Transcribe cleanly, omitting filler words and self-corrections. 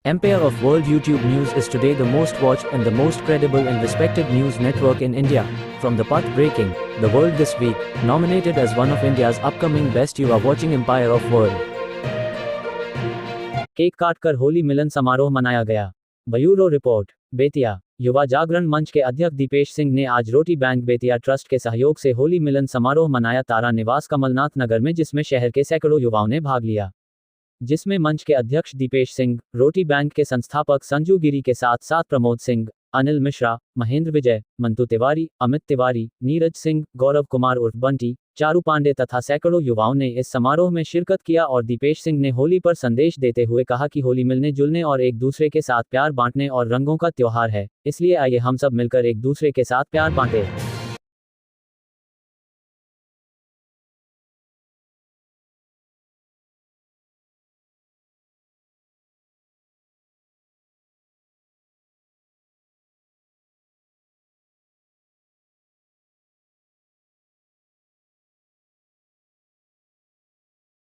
Empire of World YouTube News is today the most watched and the most credible and respected news network in India. From the path-breaking, The World This Week, nominated as one of India's upcoming best, you are watching Empire of World. Cake काटकर होली मिलन समारोह मनाया गया। Bureau report. Bettiah. Yuva Jagran मंच के अध्यक्ष दीपेश सिंह ने आज रोटी बैंक बेतिया ट्रस्ट के सहयोग से होली मिलन समारोह मनाया। तारा निवास कमलनाथ नगर में, जिसमें शहर के सैकड़ों युवाओं ने भाग लिया, जिसमें मंच के अध्यक्ष दीपेश सिंह, रोटी बैंक के संस्थापक संजू गिरी के साथ साथ प्रमोद सिंह, अनिल मिश्रा, महेंद्र विजय, मंतू तिवारी, अमित तिवारी, नीरज सिंह, गौरव कुमार उर्फ बंटी, चारू पांडे तथा सैकड़ों युवाओं ने इस समारोह में शिरकत किया। और दीपेश सिंह ने होली पर संदेश देते हुए कहा कि होली मिलने जुलने और एक दूसरे के साथ प्यार बांटने और रंगों का त्योहार है, इसलिए आइए हम सब मिलकर एक दूसरे के साथ प्यार बांटें।